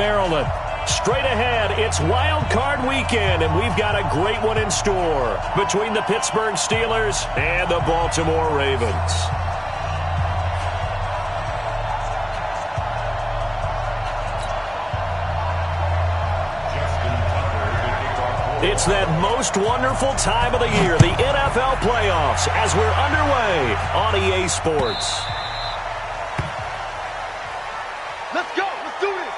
Maryland. Straight ahead, it's Wild Card Weekend, and we've got a great one in store between the Pittsburgh Steelers and the Baltimore Ravens. It's that most wonderful time of the year, the NFL playoffs, as we're underway on EA Sports. Let's go. Let's do this.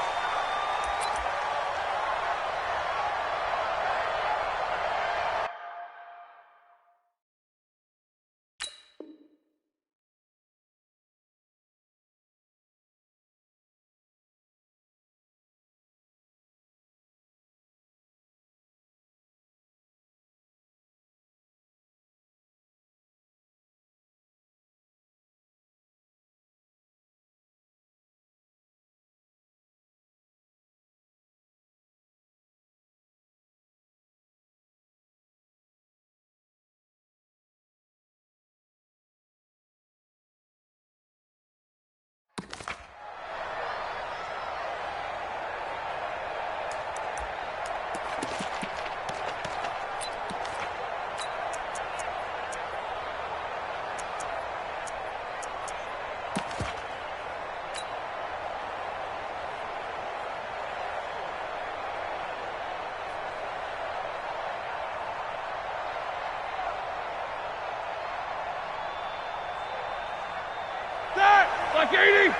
Like 80.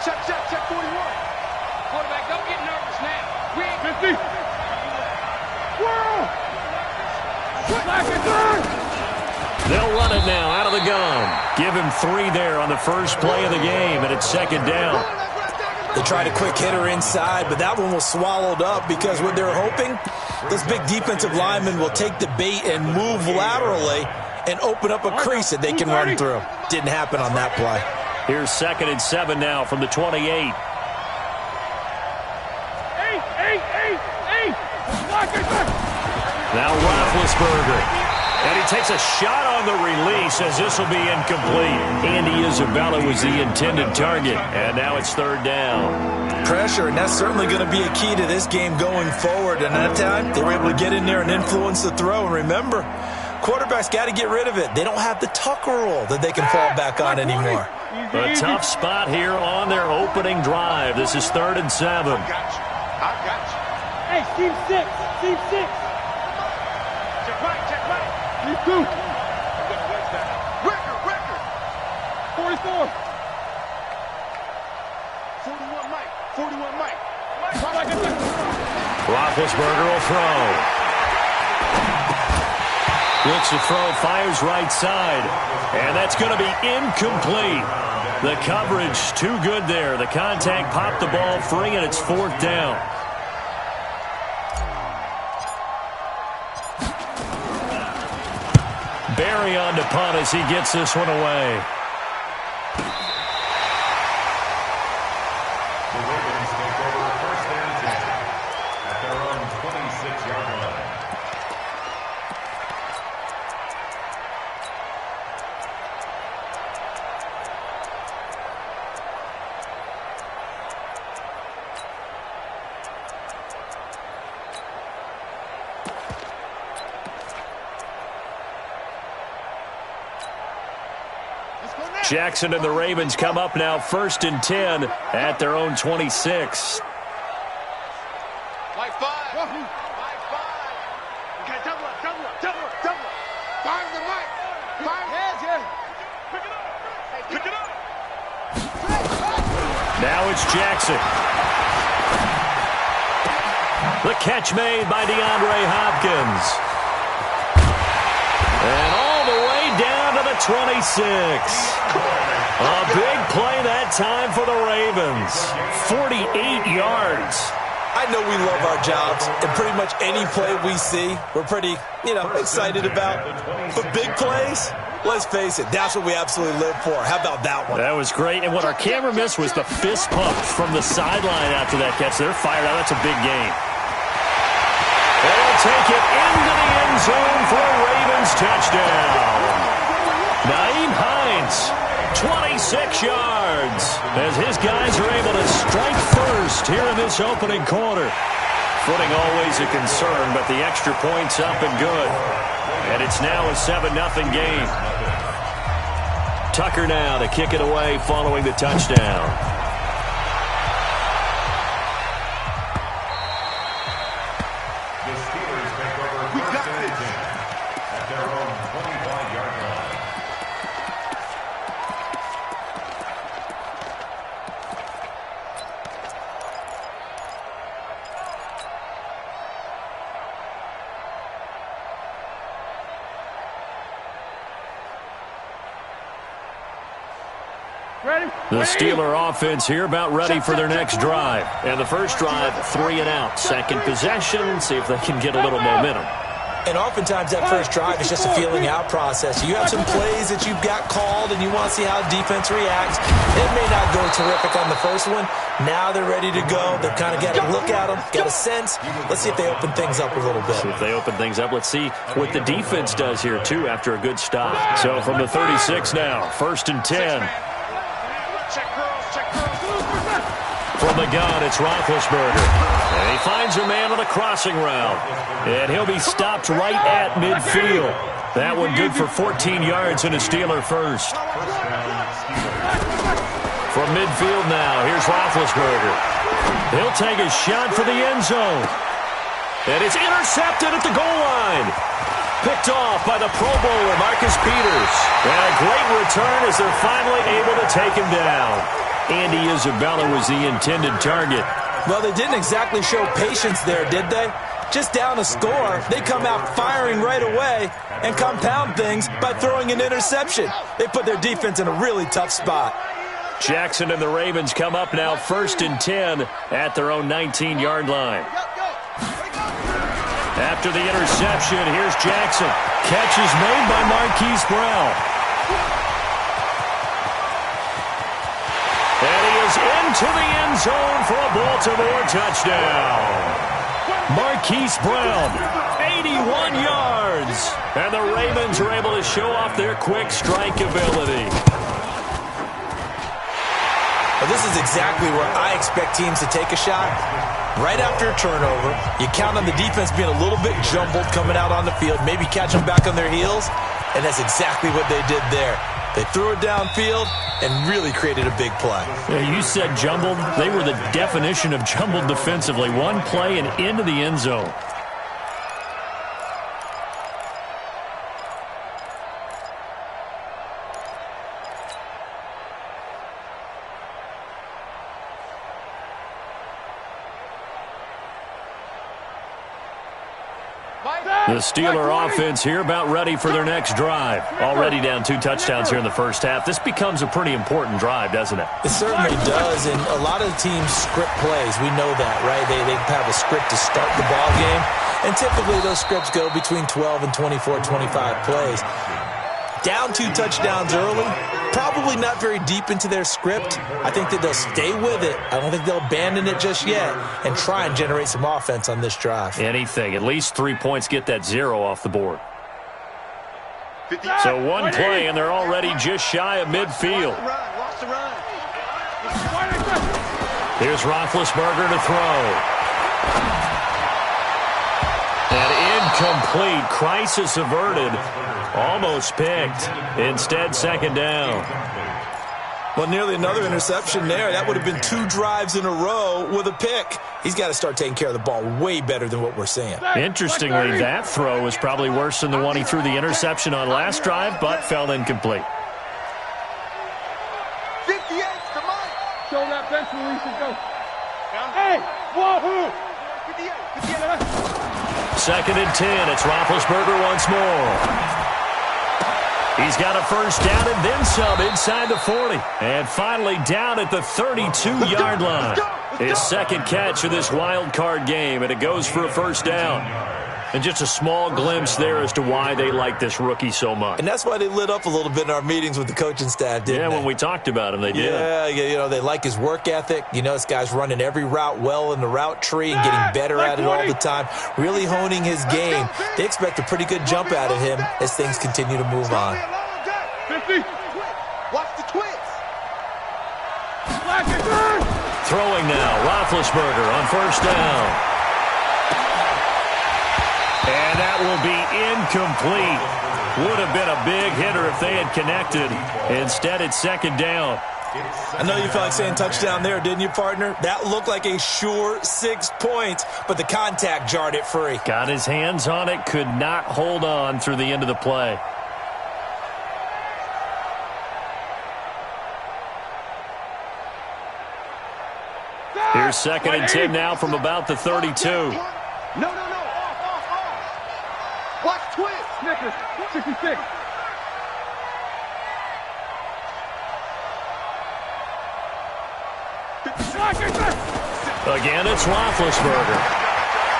Check 41. Quarterback, don't get nervous now. We ain't 50. Whirl. They'll run it now out of the gun. Give him 3 there on the first play of the game, and it's second down. They tried a quick hitter inside, but that one was swallowed up because what they're hoping, those big defensive linemen will take the bait and move laterally and open up a crease that they can run through. Didn't happen on that play. Here's 2nd and 7 now from the 28. Eight. Now Roethlisberger. And he takes a shot on the release as this will be incomplete. Andy Isabella was the intended target. And now it's 3rd down. Pressure, and that's certainly going to be a key to this game going forward. And that time, they were able to get in there and influence the throw. And remember, quarterbacks got to get rid of it. They don't have the Tucker rule that they can fall back on anymore. A tough spot here on their opening drive. This is 3rd and 7. I got you. Hey, team 6. Check right. Team 2. Record. 44. 41 Mike. Roethlisberger will throw. Looks to throw, fires right side. And that's going to be incomplete. The coverage too good there. The contact popped the ball free, and it's 4th down. Barry on to punt as he gets this one away. The Ravens take over 1st and 10 at their own 26-yard line. Jackson and the Ravens come up now 1st and 10 at their own 26. Like 5. Like 5. Okay, double up. Fire the mic. Pick it up. Now it's Jackson. The catch made by DeAndre Hopkins. And all the way down to the 26. A big play that time for the Ravens. 48 yards. I know we love our jobs, and pretty much any play we see, we're pretty, excited about. But big plays, let's face it, that's what we absolutely live for. How about that one? That was great. And what our camera missed was the fist pump from the sideline after that catch. They're fired out. That's a big game. They'll take it into the end zone for a Ravens touchdown. Nyheim Hines, 26 yards, as his guys are able to strike first here in this opening quarter. Footing always a concern, but the extra point's up and good. And it's now a 7-0 game. Tucker now to kick it away following the touchdown. The Steelers take over first and 10 at their own 25-yard line. The Steeler offense here about ready for their next drive. And the first drive, 3 and out. Second possession, see if they can get a little momentum. And oftentimes that first drive is just a feeling out process. You have some plays that you've got called and you want to see how defense reacts. It may not go terrific on the first one. Now they're ready to go. They've kind of got to look at them, got a sense. Let's see if they open things up a little bit. See if they open things up. Let's see what the defense does here, too, after a good stop. So from the 36 now, 1st and 10. From the gun, it's Roethlisberger. And he finds a man on a crossing route. And he'll be stopped right at midfield. That one good for 14 yards and a Steeler first. From midfield now, here's Roethlisberger. He'll take a shot for the end zone. And it's intercepted at the goal line. Picked off by the Pro Bowler, Marcus Peters. And a great return as they're finally able to take him down. Andy Isabella was the intended target. Well, they didn't exactly show patience there, did they? Just down a score, they come out firing right away and compound things by throwing an interception. They put their defense in a really tough spot. Jackson and the Ravens come up now 1st and 10 at their own 19-yard line. After the interception, here's Jackson. Catch is made by Marquise Brown. And he is into the end zone for a Baltimore touchdown. Marquise Brown, 81 yards. And the Ravens are able to show off their quick strike ability. Well, this is exactly where I expect teams to take a shot. Right after a turnover, you count on the defense being a little bit jumbled coming out on the field, maybe catch them back on their heels, and that's exactly what they did there. They threw it downfield and really created a big play. Yeah, you said jumbled. They were the definition of jumbled defensively. One play and into the end zone. The Steeler offense here about ready for their next drive. Already down 2 touchdowns here in the first half. This becomes a pretty important drive, doesn't it? It certainly does, and a lot of teams script plays. We know that, right? They have a script to start the ball game, and typically those scripts go between 12 and 24, 25 plays. Down 2 touchdowns early, probably not very deep into their script. I think that they'll stay with it. I don't think they'll abandon it just yet and try and generate some offense on this drive. Anything. At least 3 points, get that 0 off the board. So one play, and they're already just shy of midfield. Here's Roethlisberger to throw. And incomplete. Crisis averted. Almost picked. Instead, 2nd down. Well, nearly another interception there. That would have been 2 drives in a row with a pick. He's got to start taking care of the ball way better than what we're seeing. Interestingly, that throw was probably worse than the one he threw the interception on last drive, but fell incomplete. 58 to Mike. Show that bench release and go. Hey, wahoo! 58. 2nd and 10. It's Roethlisberger once more. He's got a first down and then some inside the 40. And finally down at the 32-yard line. His 2nd catch of this wild card game, and it goes for a first down. And just a small glimpse there as to why they like this rookie so much. And that's why they lit up a little bit in our meetings with the coaching staff, didn't they? Yeah, when we talked about him, they did. Yeah, you know, they like his work ethic. You know, this guy's running every route well in the route tree and getting better at it all the time, really honing his game. They expect a pretty good jump out of him as things continue to move on. 50. 50. Watch the twist. Throwing now, Roethlisberger on first down. And that will be incomplete. Would have been a big hitter if they had connected. Instead, it's second down. I know you felt like saying touchdown there, didn't you, partner? That looked like a sure 6 points, but the contact jarred it free. Got his hands on it, could not hold on through the end of the play. Here's 2nd and 10 now from about the 32. No. Off. Watch twist. Snickers, 66. Again, it's Roethlisberger.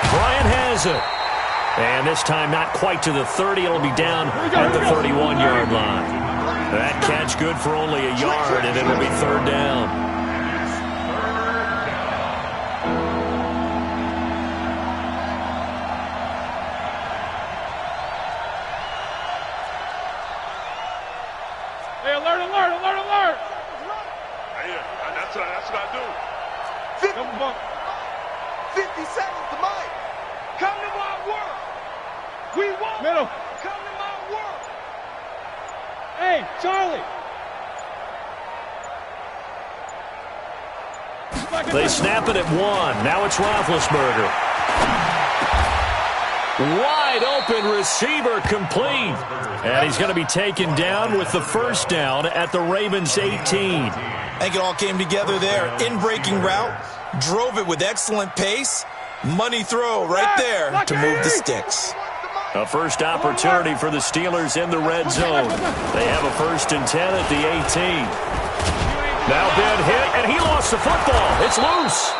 Bryant has it. And this time not quite to the 30. It'll be down at the 31-yard line. That catch good for only a yard, and it'll be 3rd down. Hey, alert. Yeah, that's what I do. 50 seconds to Mike. Come to my work. We won't. Middle. Come to my work. Hey, Charlie. They snap it at 1. Now it's Roethlisberger. Wide open receiver complete. And he's going to be taken down with the first down at the Ravens 18. I think it all came together there. In-breaking route, drove it with excellent pace. Money throw right there to move the sticks. A first opportunity for the Steelers in the red zone. They have a 1st and 10 at the 18. Now Ben hit, and he lost the football. It's loose.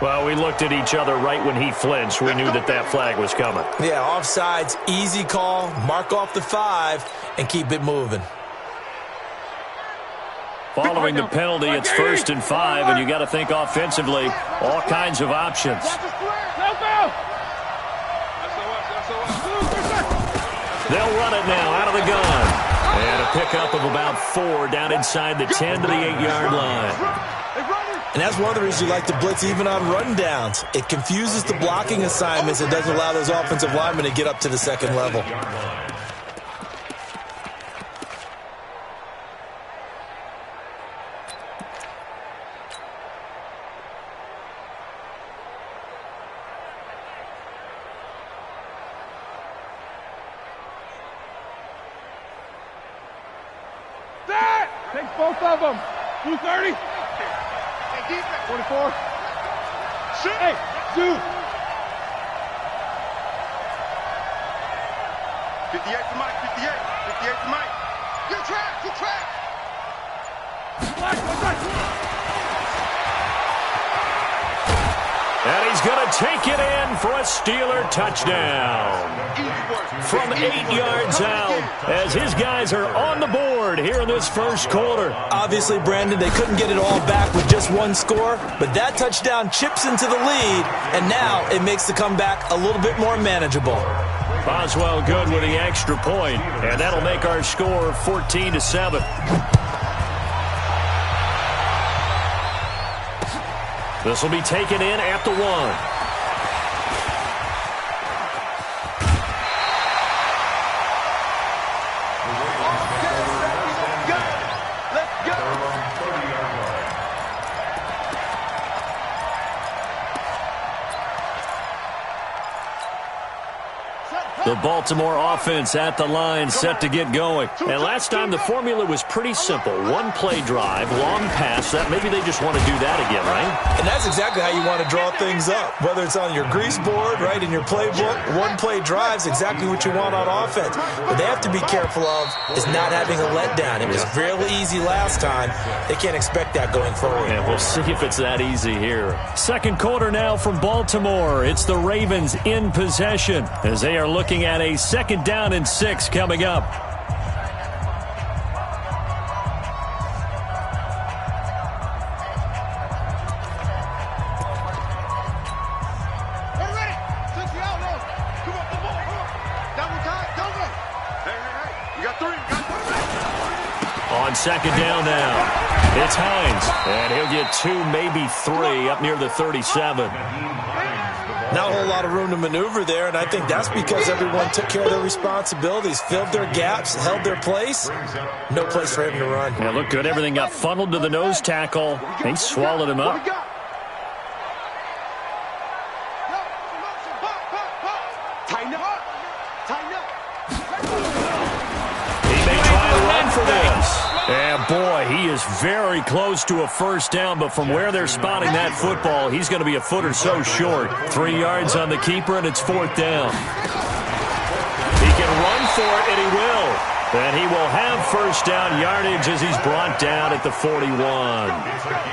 Well, we looked at each other right when he flinched. We knew that flag was coming. Yeah, offsides, easy call, mark off the 5, and keep it moving. Following the penalty, it's 1st and 5, and you got to think offensively, all kinds of options. They'll run it now out of the gun. And a pickup of about 4 down inside the 10 to the 8-yard line. And that's one of the reasons you like to blitz even on rundowns. It confuses the blocking assignments and doesn't allow those offensive linemen to get up to the second level. Take both of them. 230. 44. Hey, Zoo. 58 to Mike. 58 to Mike. Good track. And he's going to take it in for a Steeler touchdown. From 8 yards out, as his guys are on the board here in this first quarter. Obviously, Brandon, they couldn't get it all back with just one score, but that touchdown chips into the lead, and now it makes the comeback a little bit more manageable. Boswell good with the extra point, and that'll make our score 14-7. This will be taken in at the 1. The Baltimore offense at the line, set to get going. And last time the formula was pretty simple. One play drive, long pass. That maybe they just want to do that again, right? And that's exactly how you want to draw things up. Whether it's on your grease board, right, in your playbook, one play drive's exactly what you want on offense. What they have to be careful of is not having a letdown. It was really easy last time. They can't expect that going forward. And we'll see if it's that easy here. Second quarter now from Baltimore. It's the Ravens in possession as they are looking at a 2nd down and 6 coming up. Ready? Took you out, on second down now. It's Hines, and he'll get 2, maybe 3 up near the 37. Not a whole lot of room to maneuver there, and I think that's because everyone took care of their responsibilities, filled their gaps, held their place. No place for him to run. Yeah, looked good. Everything got funneled to the nose tackle. He swallowed him up. Tighten up. Tighten up. He may try to run for this. And, boy, he is very close to a first down, but from where they're spotting that football, he's going to be a foot or so short. 3 yards on the keeper, and it's 4th down. He can run for it, and he will. And he will have first down yardage as he's brought down at the 41.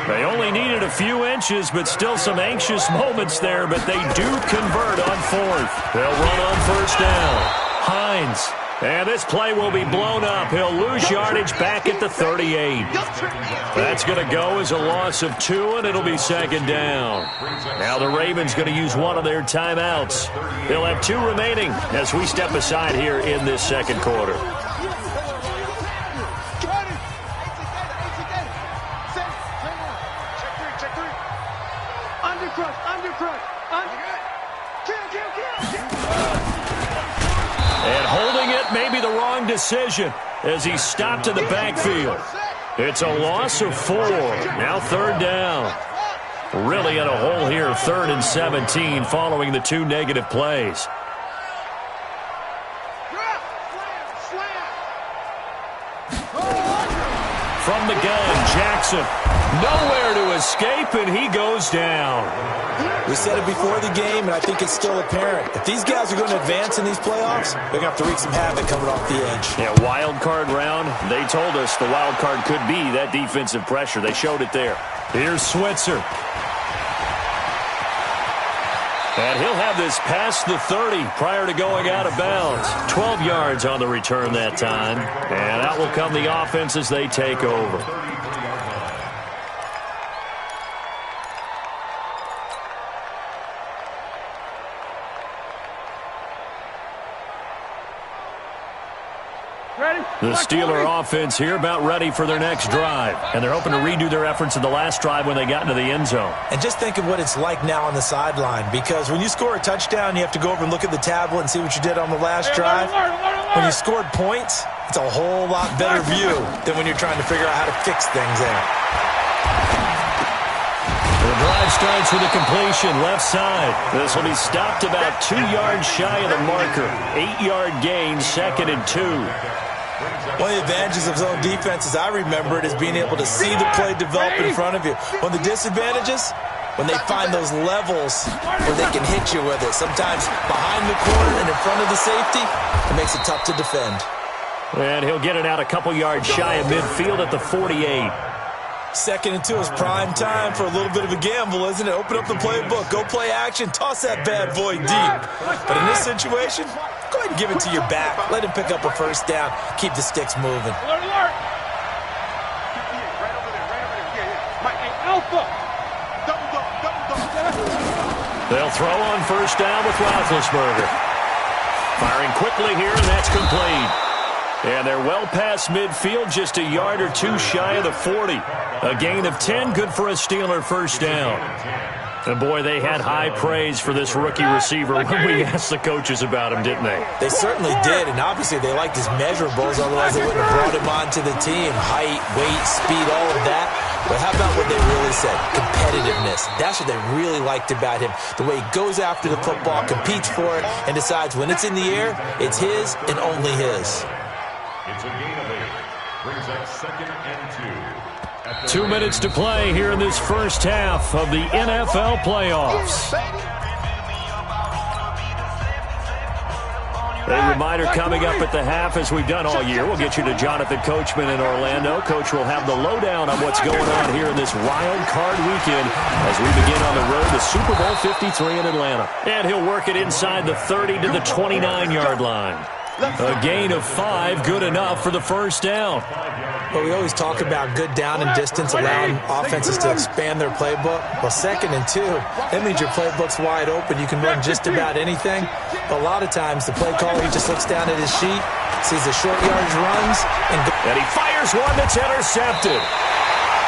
They only needed a few inches, but still some anxious moments there, but they do convert on 4th. They'll run on first down. Hines. And this play will be blown up. He'll lose yardage back at the 38. That's going to go as a loss of 2, and it'll be second down. Now the Ravens going to use one of their timeouts. They'll have 2 remaining as we step aside here in this second quarter. And holding it may be the wrong decision as he stopped in the backfield. It's a loss of 4. Now 3rd down. Really in a hole here, 3rd and 17 following the 2 negative plays. From the gun, Jackson. Nowhere to escape, and he goes down. We said it before the game, and I think it's still apparent. If these guys are going to advance in these playoffs, they're going to have to wreak some havoc coming off the edge. Yeah, wild card round. They told us the wild card could be that defensive pressure. They showed it there. Here's Switzer. And he'll have this past the 30 prior to going out of bounds. 12 yards on the return that time. And out will come the offense as they take over. The Steeler offense here about ready for their next drive. And they're hoping to redo their efforts in the last drive when they got into the end zone. And just think of what it's like now on the sideline, because when you score a touchdown, you have to go over and look at the tablet and see what you did on the last drive. When you scored points, it's a whole lot better view than when you're trying to figure out how to fix things there. The drive starts with a completion left side. This will be stopped about 2 yards shy of the marker. 8-yard gain, 2nd and 2. One of the advantages of zone defense, as I remember it, is being able to see the play develop in front of you. One of the disadvantages, when they find those levels where they can hit you with it. Sometimes behind the corner and in front of the safety, it makes it tough to defend. And he'll get it out a couple yards shy of midfield at the 48. 2nd and 2 is prime time for a little bit of a gamble, isn't it? Open up the playbook, go play action, toss that bad boy deep. But in this situation, go ahead and give it to your back. Let him pick up a first down. Keep the sticks moving. Alert, alert. Alpha. They'll throw on first down with Roethlisberger. Firing quickly here, and that's complete. And they're well past midfield, just a yard or 2 shy of the 40. A gain of 10, good for a Steeler first down. And, boy, they had high praise for this rookie receiver when we asked the coaches about him, didn't they? They certainly did, and obviously they liked his measurables, otherwise they wouldn't have brought him onto the team. Height, weight, speed, all of that. But how about what they really said? Competitiveness. That's what they really liked about him. The way he goes after the football, competes for it, and decides when it's in the air, it's his and only his. It's a gain of 8. Brings up 2nd and 2. 2 minutes to play here in this first half of the NFL playoffs. A reminder coming up at the half, as we've done all year. We'll get you to Jonathan Coachman in Orlando. Coach will have the lowdown on what's going on here in this wild card weekend as we begin on the road to Super Bowl 53 in Atlanta. And he'll work it inside the 30 to the 29-yard line. A gain of 5, good enough for the first down. Well, we always talk about good down and distance, allowing offenses to expand their playbook. Well, 2nd and 2, that means your playbook's wide open. You can run just about anything. But a lot of times, the play caller, he just looks down at his sheet, sees the short yardage runs, and he fires one that's intercepted.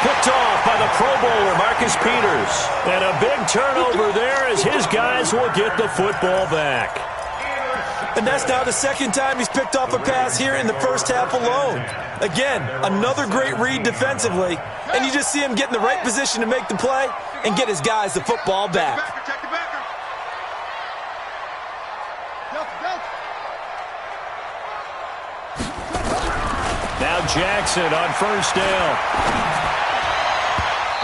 Picked off by the Pro Bowler, Marcus Peters. And a big turnover there as his guys will get the football back. And that's now the 2nd time he's picked off a pass here in the first half alone. Again, another great read defensively, and you just see him get in the right position to make the play and get his guys the football back. Now Jackson on first down.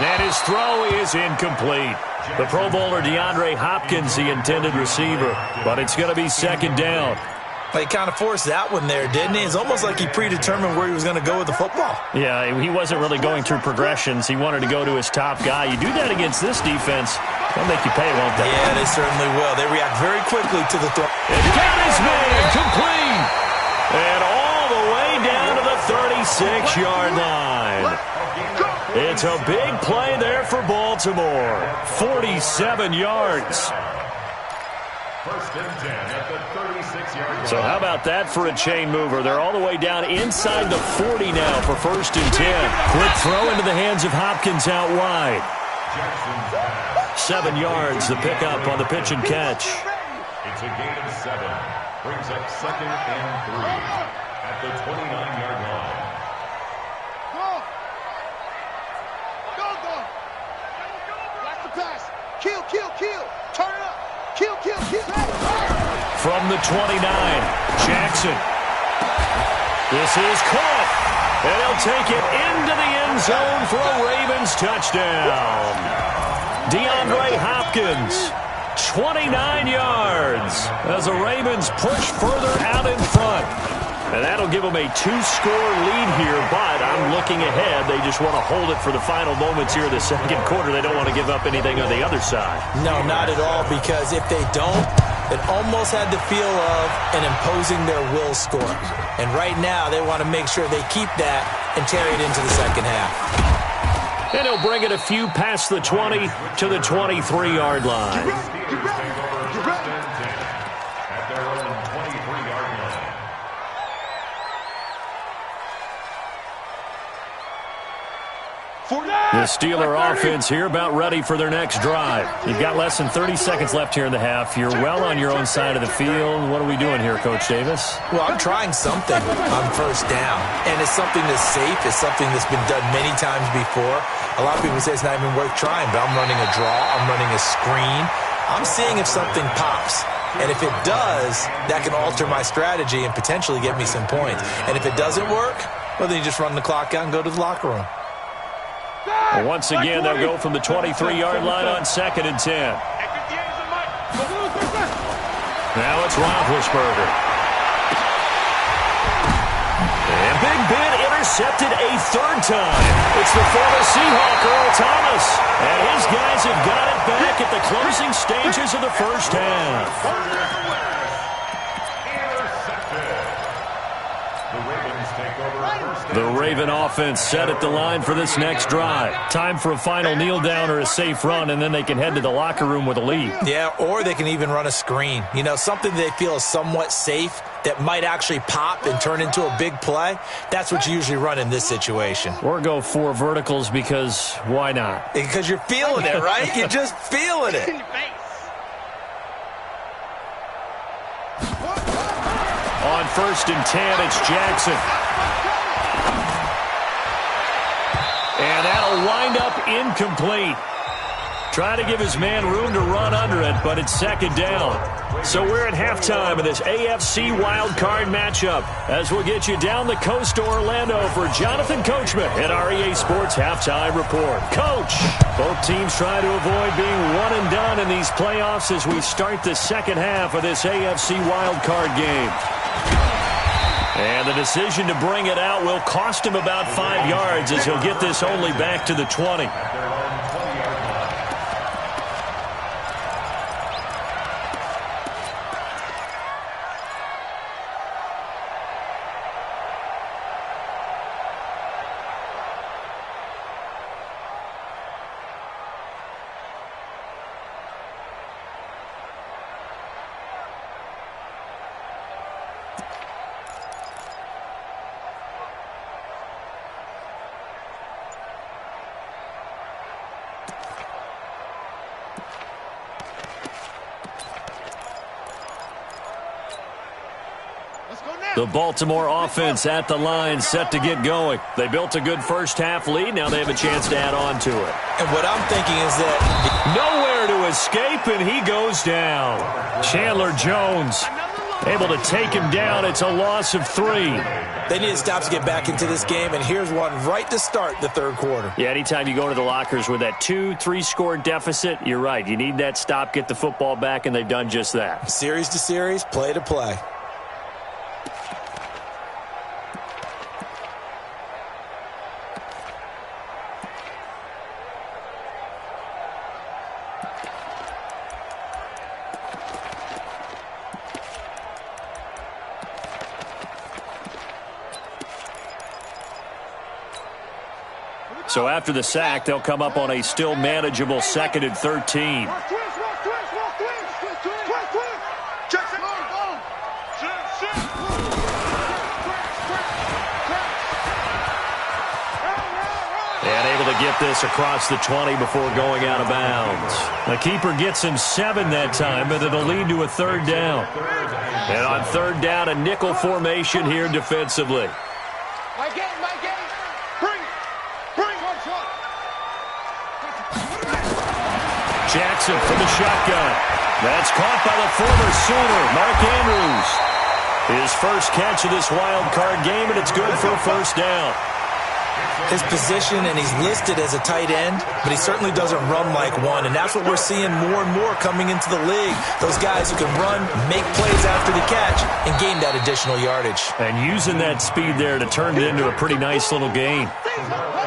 And his throw is incomplete. The Pro Bowler DeAndre Hopkins, the intended receiver, but it's going to be 2nd down. He kind of forced that one there, didn't he? It's almost like he predetermined where he was going to go with the football. Yeah, he wasn't really going through progressions. He wanted to go to his top guy. You do that against this defense, they'll make you pay, won't they? Yeah, they certainly will. They react very quickly to the throw. And got his man complete. And all the way down to the 36-yard line. It's a big play there for Baltimore. 47 yards. First and 10 at the 36-yard line. So how about that for a chain mover? They're all the way down inside the 40 now for 1st and 10. Quick throw into the hands of Hopkins out wide. 7 yards, the pickup on the pitch and catch. It's a gain of 7. Brings up 2nd and 3 at the 29-yard line. Kill. Turn it up. Kill. From the 29, Jackson. This is caught. And he'll take it into the end zone for a Ravens touchdown. DeAndre Hopkins, 29 yards as the Ravens push further out in front. And that'll give them a 2-score lead here, but I'm looking ahead. They just want to hold it for the final moments here in the 2nd quarter. They don't want to give up anything on the other side. No, not at all, because if they don't, it almost had the feel of an imposing their will score. And right now, they want to make sure they keep that and carry it into the 2nd half. And he'll bring it a few past the 20 to the 23-yard line. At their own 23-yard line. The Steeler offense here about ready for their next drive. You've got less than 30 seconds left here in the half. You're well on your own side of the field. What are we doing here, Coach Davis? Well, I'm trying something on first down, and it's something that's safe. It's something that's been done many times before. A lot of people say it's not even worth trying, but I'm running a draw. I'm running a screen. I'm seeing if something pops. And if it does, that can alter my strategy and potentially get me some points. And if it doesn't work, well, then you just run the clock out and go to the locker room. Well, once again, they'll go from the 23-yard line on 2nd and 10. Now it's Roethlisberger. And Big Ben intercepted a 3rd time. It's the former Seahawk, Earl Thomas. And his guys have got it back at the closing stages of the first half. The Raven offense set at the line for this next drive. Time for a final kneel down or a safe run, and then they can head to the locker room with a lead. Yeah, or they can even run a screen. You know, something they feel is somewhat safe that might actually pop and turn into a big play. That's what you usually run in this situation. Or go 4 verticals because why not? Because you're feeling it, right? You're just feeling it. On 1st and 10, it's Jackson. And that'll wind up incomplete. Try to give his man room to run under it, but it's 2nd down. So we're at halftime of this AFC wildcard matchup as we'll get you down the coast to Orlando for Jonathan Coachman at our EA Sports Halftime Report. Coach, both teams try to avoid being one and done in these playoffs as we start the 2nd half of this AFC wildcard game. And the decision to bring it out will cost him about 5 yards as he'll get this only back to the 20. The Baltimore offense at the line, set to get going. They built a good first-half lead. Now they have a chance to add on to it. And what I'm thinking is that nowhere to escape, and he goes down. Chandler Jones able to take him down. It's a loss of 3. They need to stop to get back into this game, and here's one right to start the third quarter. Yeah, anytime you go to the lockers with that 2-3-score deficit, you're right. You need that stop, get the football back, and they've done just that. Series to series, play to play. So after the sack, they'll come up on a still manageable 2nd and 13. And able to get this across the 20 before going out of bounds. The keeper gets him 7 that time, but it'll lead to a 3rd down. And on 3rd down, a nickel formation here defensively. Jackson from the shotgun. That's caught by the former Sooner, Mark Andrews. His first catch of this wild card game, and it's good for a 1st down. His position, and he's listed as a tight end, but he certainly doesn't run like one, and that's what we're seeing more and more coming into the league. Those guys who can run, make plays after the catch, and gain that additional yardage. And using that speed there to turn it into a pretty nice little gain.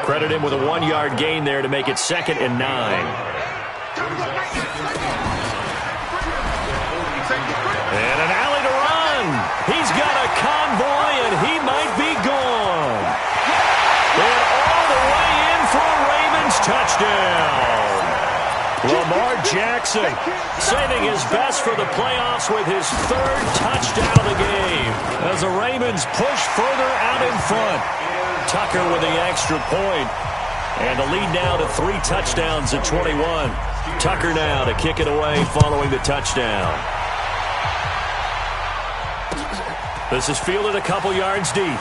Credit him with a 1-yard gain there to make it 2nd and 9. And an alley to run. He's got a convoy, and he might be gone. And all the way in for a Ravens touchdown. Lamar Jackson saving his best for the playoffs with his 3rd touchdown of the game as the Ravens push further out in front. Tucker with the extra point. And the lead now to 3 touchdowns at 21. Tucker now to kick it away following the touchdown. This is fielded a couple yards deep.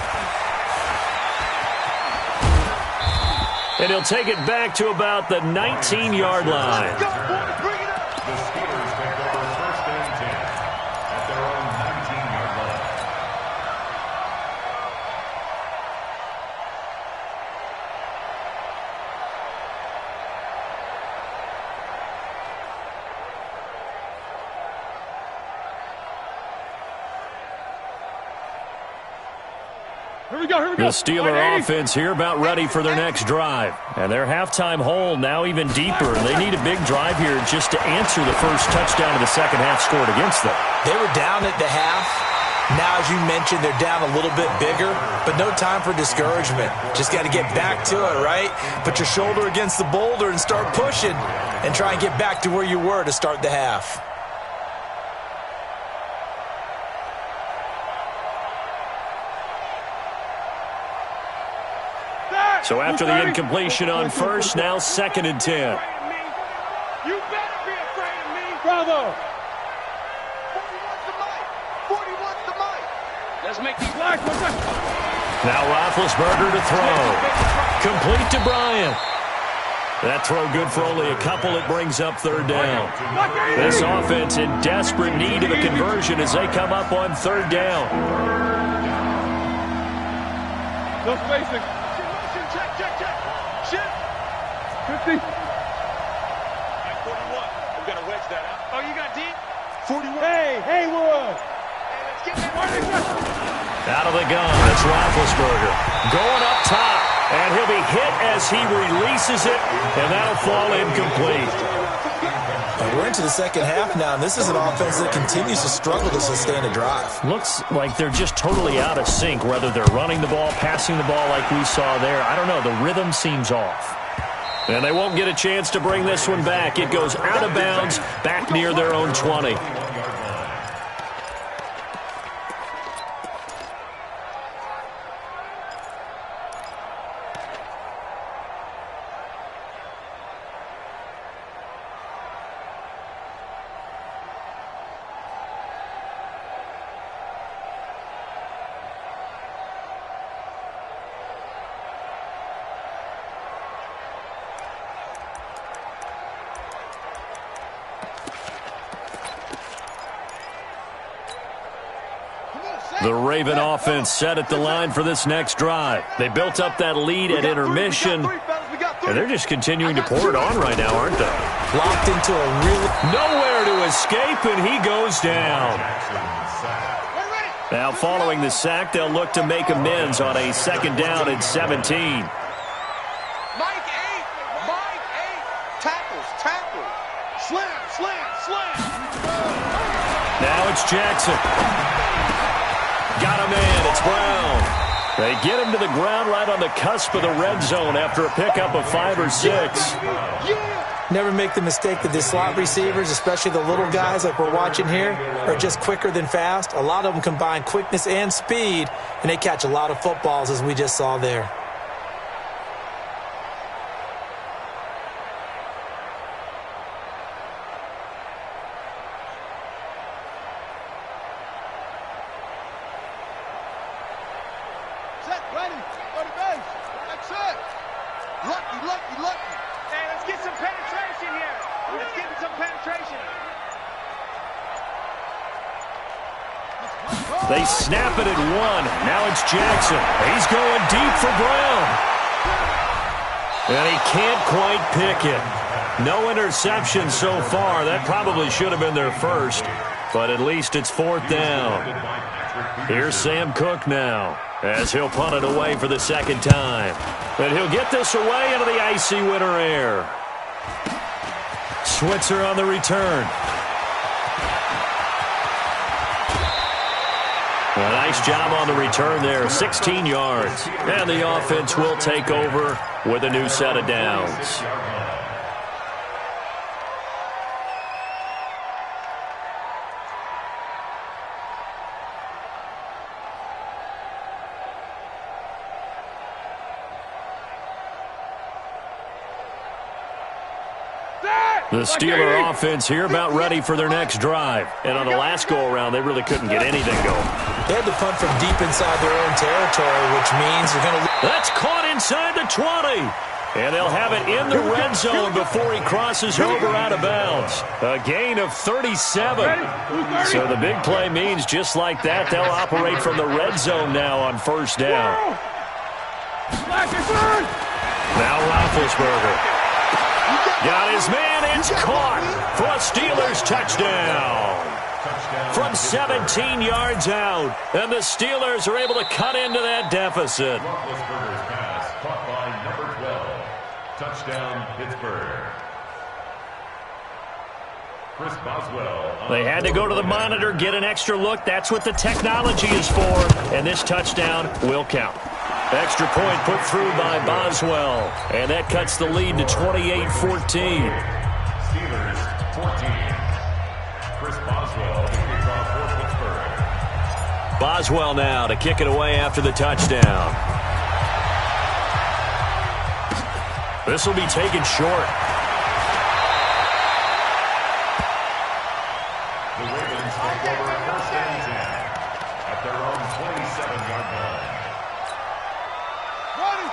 And he'll take it back to about the 19-yard line. The Steelers take over 1st and 10 at their own 19-yard line. The Steeler offense here about ready for their next drive. And their halftime hole now even deeper. They need a big drive here just to answer the first touchdown of the second half scored against them. They were down at the half. Now, as you mentioned, they're down a little bit bigger, but no time for discouragement. Just got to get back to it, right? Put your shoulder against the boulder and start pushing and try and get back to where you were to start the half. So after the incompletion on 1st, now 2nd and 10. You better be afraid of me, brother. 41's the mic. Let's make these blocks. Now Roethlisberger to throw. Complete to Bryant. That throw good for only a couple. It brings up 3rd down. This offense in desperate need of a conversion as they come up on 3rd down. No spacing. Check. Shift. 50. 41. We got to wedge that out. Oh, you got deep? 41. Hey, Haywood. Hey, let's get that. Out of the gun, it's Roethlisberger. Going up top, and he'll be hit as he releases it, and that'll fall incomplete. We're into the second half now, and this is an offense that continues to struggle to sustain a drive. Looks like they're just totally out of sync, whether they're running the ball, passing the ball like we saw there. I don't know. The rhythm seems off. And they won't get a chance to bring this one back. It goes out of bounds, back near their own 20. The Raven offense set at the line for this next drive. They built up that lead at intermission, and they're just continuing to pour it on right now, aren't they? Locked into a real... Nowhere to escape, and he goes down. Now, following the sack, they'll look to make amends on a 2nd down and 17. Mike 8. Tackles. Slam. Now it's Jackson. Got a man. It's Brown. They get him to the ground right on the cusp of the red zone after a pickup of 5 or 6. Never make the mistake that the slot receivers, especially the little guys like we're watching here, are just quicker than fast. A lot of them combine quickness and speed, and they catch a lot of footballs, as we just saw there. They snap it at 1. Now it's Jackson. He's going deep for Brown. And he can't quite pick it. No interception so far. That probably should have been their first, but at least it's 4th down. Here's Sam Cook now, as he'll punt it away for the 2nd time. And he'll get this away into the icy winter air. Switzer on the return. A nice job on the return there, 16 yards. And the offense will take over with a new set of downs. The Steeler offense here about ready for their next drive. And on the last go-around, they really couldn't get anything going. They had to punt from deep inside their own territory, which means you're going to... That's caught inside the 20. And they'll have it in the red zone before he crosses over out of bounds. A gain of 37. So the big play means just like that, they'll operate from the red zone now on 1st down. Now Roethlisberger. Got his man, it's caught for a Steelers touchdown. From 17 yards out, and the Steelers are able to cut into that deficit. Roethlisberger's pass caught by number 12. Touchdown, Pittsburgh. Chris Boswell. They had to go to the monitor, get an extra look. That's what the technology is for, and this touchdown will count. Extra point put through by Boswell, and that cuts the lead to 28-14. Steelers 14. Chris Boswell to kick off for Pittsburgh. Boswell now to kick it away after the touchdown. This will be taken short. The Ravens take over 1st and 10 at their own 27-yard line.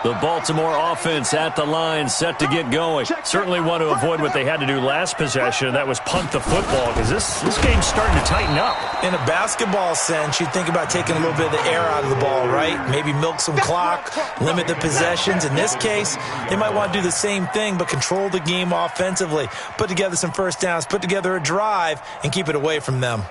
The Baltimore offense at the line, set to get going. Certainly want to avoid what they had to do last possession, and that was punt the football, because this game's starting to tighten up. In a basketball sense, you'd think about taking a little bit of the air out of the ball, right? Maybe milk some clock, limit the possessions. In this case, they might want to do the same thing, but control the game offensively. Put together some 1st downs, put together a drive, and keep it away from them.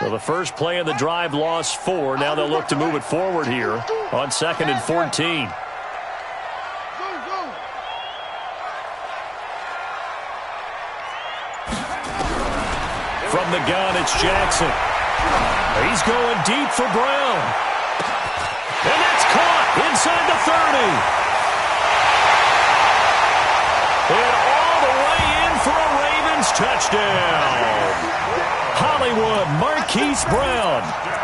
So the first play of the drive lost 4. Now they'll look to move it forward here on 2nd and 14. From the gun, it's Jackson. He's going deep for Brown. And that's caught inside the 30. And all the way in for a Ravens touchdown. Hollywood Marquise Brown,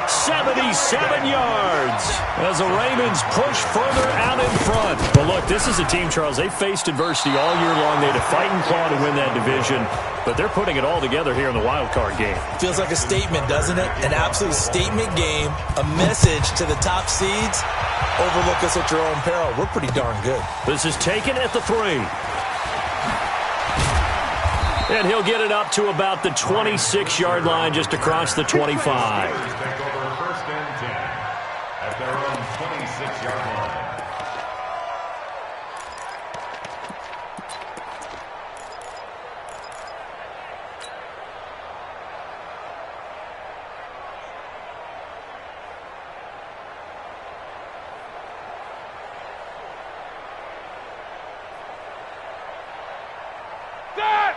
77 yards. as the Ravens push further out in front. But look, this is a team, Charles, they faced adversity all year long. They had to fight and claw to win that division, but they're putting it all together here in the wild card game. Feels like a statement, doesn't it? An absolute statement game, a message to the top seeds. Overlook us at your own peril. We're pretty darn good. This is taken at the 3. And he'll get it up to about the 26-yard line, just across the 25. Take over first and 10 at their own 26-yard line.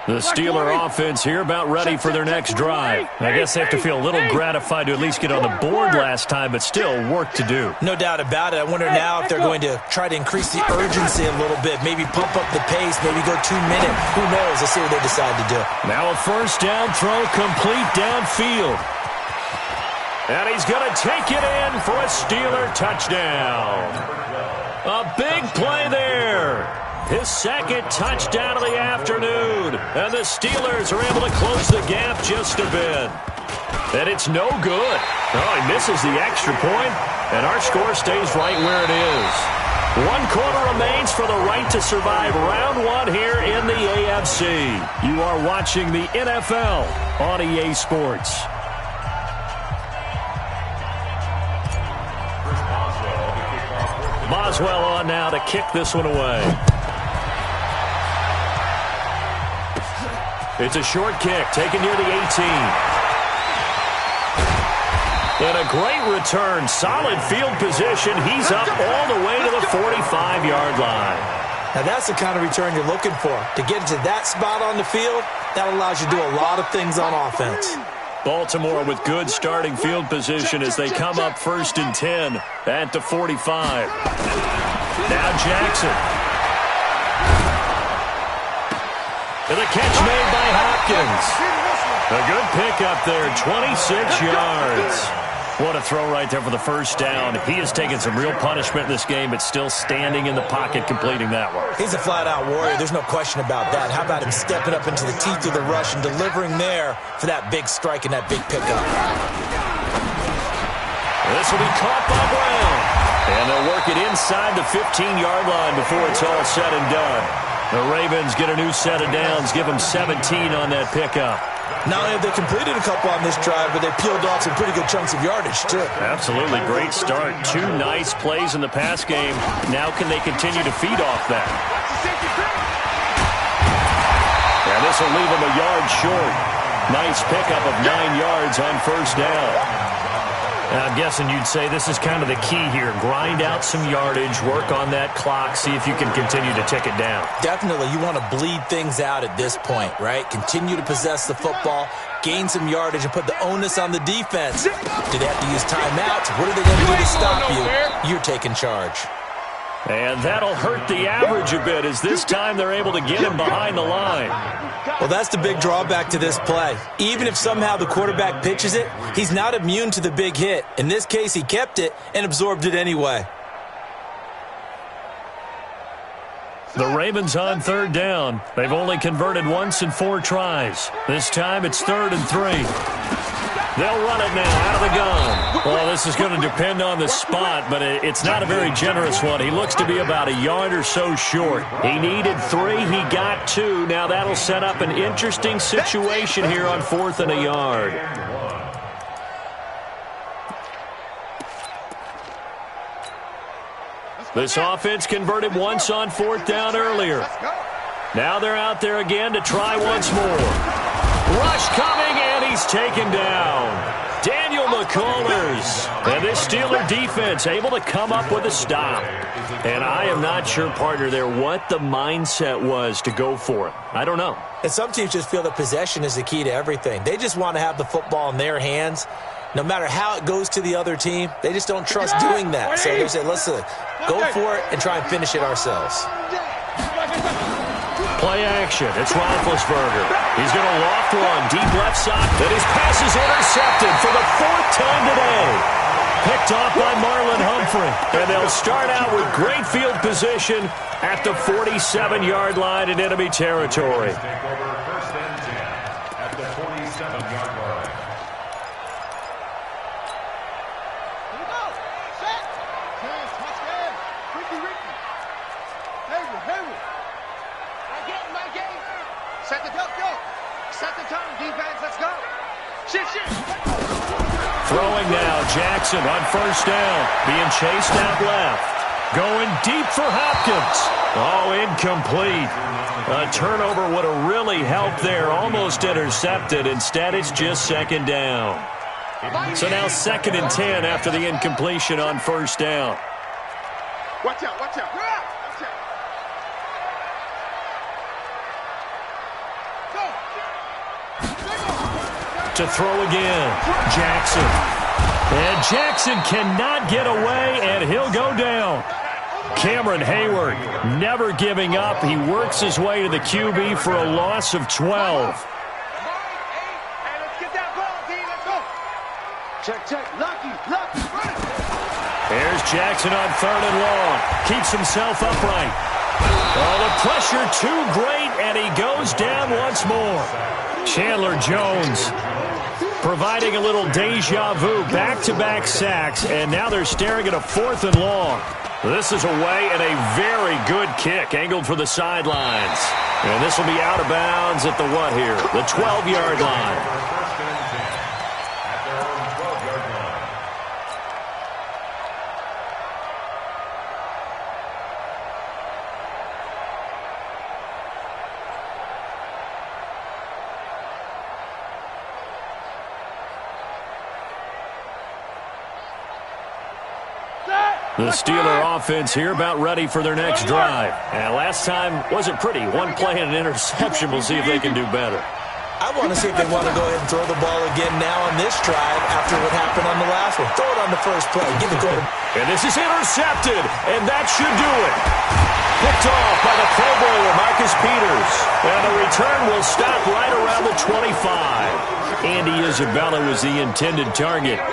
The Steeler offense here about ready for their next drive. I guess they have to feel a little gratified to at least get on the board last time, but still work to do. No doubt about it. I wonder now if they're going to try to increase the urgency a little bit, maybe pump up the pace, maybe go 2-minute. Who knows? Let's see what they decide to do. Now a first down throw complete downfield. And he's going to take it in for a Steeler touchdown. A big play there. His second touchdown of the afternoon. And the Steelers are able to close the gap just a bit. And it's no good. Oh, he misses the extra point, and our score stays right where it is. 1 quarter remains for the right to survive round 1 here in the AFC. You are watching the NFL on EA Sports. Boswell on now to kick this one away. It's a short kick, taken near the 18. And a great return, solid field position. He's up all the way to the 45-yard line. Now that's the kind of return you're looking for. To get to that spot on the field, that allows you to do a lot of things on offense. Baltimore with good starting field position as they come up first and 10 at the 45. Now Jackson. And the catch made by Hopkins. A good pickup there, 26 yards. What a throw right there for the first down. He has taken some real punishment in this game, but still standing in the pocket completing that one. He's a flat-out warrior. There's no question about that. How about him stepping up into the teeth of the rush and delivering there for that big strike and that big pickup. This will be caught by Brown. And they'll work it inside the 15-yard line before it's all said and done. The Ravens get a new set of downs, give them 17 on that pickup. Not only have they completed a couple on this drive, but they peeled off some pretty good chunks of yardage, too. Absolutely. Great start. 2 nice plays in the pass game. Now can they continue to feed off that? And this will leave them a yard short. Nice pickup of 9 yards on first down. I'm guessing you'd say this is kind of the key here. Grind out some yardage, work on that clock, see if you can continue to tick it down. Definitely. You want to bleed things out at this point, right? Continue to possess the football, gain some yardage, and put the onus on the defense. Do they have to use timeouts? What are they going to do to stop you? You're taking charge. And that'll hurt the average a bit as this time they're able to get him behind the line. Well, that's the big drawback to this play. Even if somehow the quarterback pitches it, he's not immune to the big hit. In this case, he kept it and absorbed it anyway. The Ravens on third down. They've only converted once in 4 tries. This time it's 3rd and 3. They'll run it now out of the gun. Well, this is going to depend on the spot, but it's not a very generous one. He looks to be about a yard or so short. He needed 3. He got 2. Now that'll set up an interesting situation here on 4th and a yard. This offense converted once on 4th down earlier. Now they're out there again to try once more. Rush coming, and he's taken down. Daniel McCullers. And this Steeler defense able to come up with a stop. And I am not sure, partner, there what the mindset was to go for it. I don't know. And some teams just feel that possession is the key to everything. They just want to have the football in their hands. No matter how it goes to the other team, they just don't trust doing that. So they say, listen, go for it and try and finish it ourselves. Play action. It's Roethlisberger. He's going to loft one. Deep left side. And his pass is intercepted for the 4th time today. Picked off by Marlon Humphrey. covering. And they'll start out with great field position at the 47-yard line in enemy territory. Take over first and 10 at the 47-yard line. Here we go. Set. Chance. Touchdown. Ricky. Hayward. My game. Set the go. Set the tone, defense. Let's go. Shift. Throwing now, Jackson on first down. Being chased out left. Going deep for Hopkins. Oh, incomplete. A turnover would have really helped there. Almost intercepted. Instead, it's just second down. So now 2nd and 10 after the incompletion on first down. Watch out. To throw again, Jackson. And Jackson cannot get away, and he'll go down. Cameron Hayward never giving up. He works his way to the QB for a loss of 12. Hey, let's get that ball, D. Let's go. Check. Lucky. There's Jackson on 3rd and long. Keeps himself upright. Oh, the pressure too great, and he goes down once more. Chandler Jones providing a little deja vu, back-to-back sacks, and now they're staring at a 4th and long. This is away and a very good kick, angled for the sidelines. And this will be out of bounds at the what here? The 12-yard line. First and 10 at their own 12-yard line. The Steeler offense here about ready for their next drive. And last time wasn't pretty. One play and an interception. We'll see if they can do better. I want to see if they want to go ahead and throw the ball again now on this drive after what happened on the last one. Throw it on the first play. Give the quarterback. And this is intercepted, and that should do it. Picked off by the Pro Bowler, Marcus Peters. And the return will stop right around the 25. Andy Isabella was the intended target.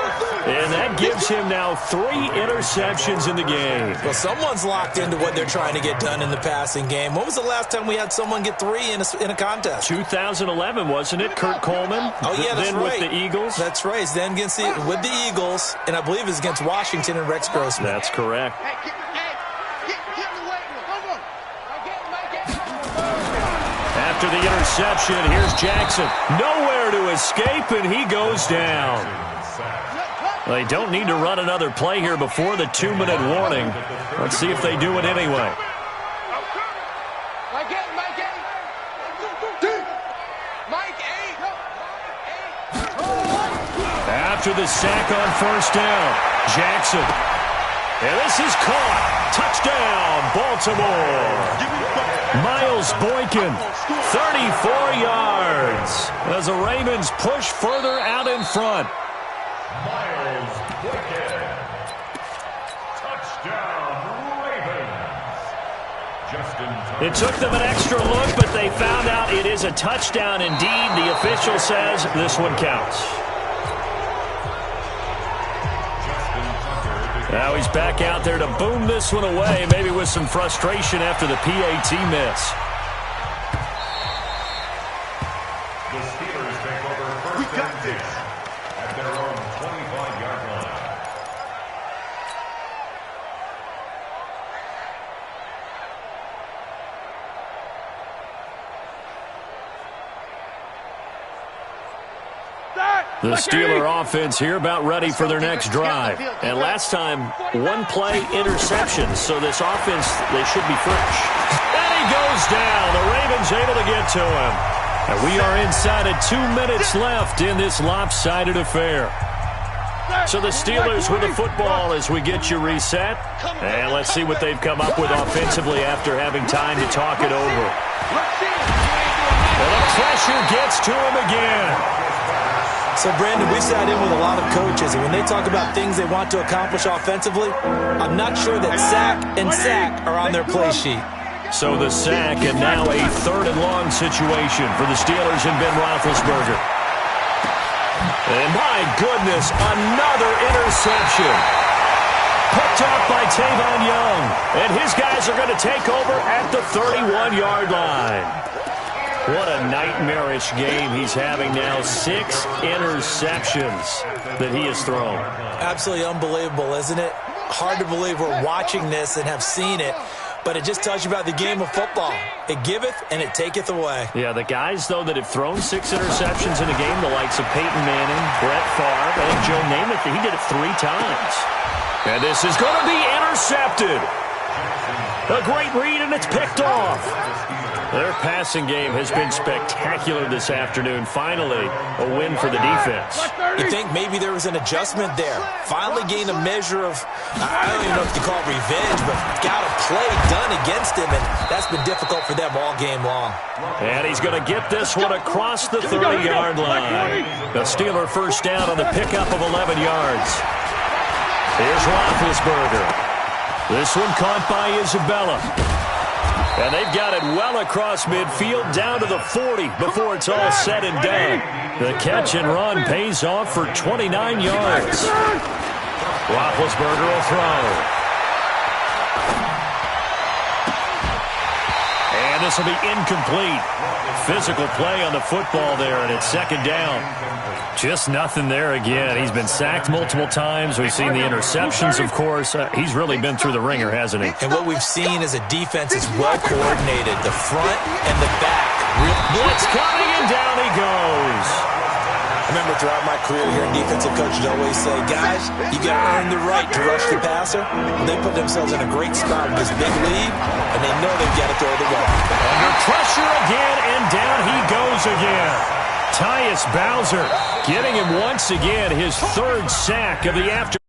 And that gives him now 3 interceptions in the game. Well, someone's locked into what they're trying to get done in the passing game. When was the last time we had someone get 3 in a contest? 2011, wasn't it? Kurt Coleman? Oh, yeah, that's then right. with the Eagles? That's right. Then with the Eagles, and I believe it was against Washington and Rex Grossman. That's correct. Hey, get the weight. Come on. My game. After the interception, here's Jackson. Nowhere to escape, and he goes down. They don't need to run another play here before the 2-minute warning. Let's see if they do it anyway. My game. Mike, 8. After the sack on first down, Jackson. And this is caught. Touchdown, Baltimore. Miles Boykin, 34 yards. As the Ravens push further out in front. Miles Boykin. Touchdown, Ravens. Justin Tucker. It took them an extra look, but they found out it is a touchdown indeed. The official says this one counts. Now he's back out there to boom this one away, maybe with some frustration after the PAT miss. The Steelers take over first and 10 at their own 25-yard line. The Steeler offense here about ready for their next drive. And last time, 1-play interception, so this offense, they should be fresh. And he goes down. The Ravens able to get to him. And we are inside of 2 minutes left in this lopsided affair. So the Steelers with the football as we get you reset. And let's see what they've come up with offensively after having time to talk it over. And the pressure gets to him again. So, Brandon, we sat in with a lot of coaches, and when they talk about things they want to accomplish offensively, I'm not sure that sack and sack are on their play sheet. So the sack, and now a 3rd and long situation for the Steelers and Ben Roethlisberger. And my goodness, another interception. Picked off by Tavon Young. And his guys are going to take over at the 31-yard line. What a nightmarish game he's having now. 6 interceptions that he has thrown. Absolutely unbelievable, isn't it? Hard to believe we're watching this and have seen it, but it just tells you about the game of football. It giveth and it taketh away. Yeah, the guys, though, that have thrown 6 interceptions in a game, the likes of Peyton Manning, Brett Favre, and Joe Namath, he did it 3 times. And this is going to be intercepted. A great read, and it's picked off. Their passing game has been spectacular this afternoon. Finally, a win for the defense. You think maybe there was an adjustment there. Finally gained a measure of, I don't even know if you call it revenge, but got a play done against him, and that's been difficult for them all game long. And he's going to get this one across the 30-yard line. The Steeler first down on the pickup of 11 yards. Here's Roethlisberger. This one caught by Isabella. And they've got it well across midfield down to the 40 before it's all said and done. The catch and run pays off for 29 yards. Roethlisberger will throw. And this will be incomplete. Physical play on the football there, and it's second down. Just nothing there again. He's been sacked multiple times. We've seen the interceptions, of course. He's really been through the ringer, hasn't he? And what we've seen is a defense is well coordinated. The front and the back. Blitz coming, and down he goes. I remember throughout my career here, defensive coaches always say, guys, you got to earn the right to rush the passer. They put themselves in a great spot with this big lead, and they know they've got to throw the ball. Under pressure again, and down he goes again. Tyus Bowser getting him once again, his 3rd sack of the afternoon.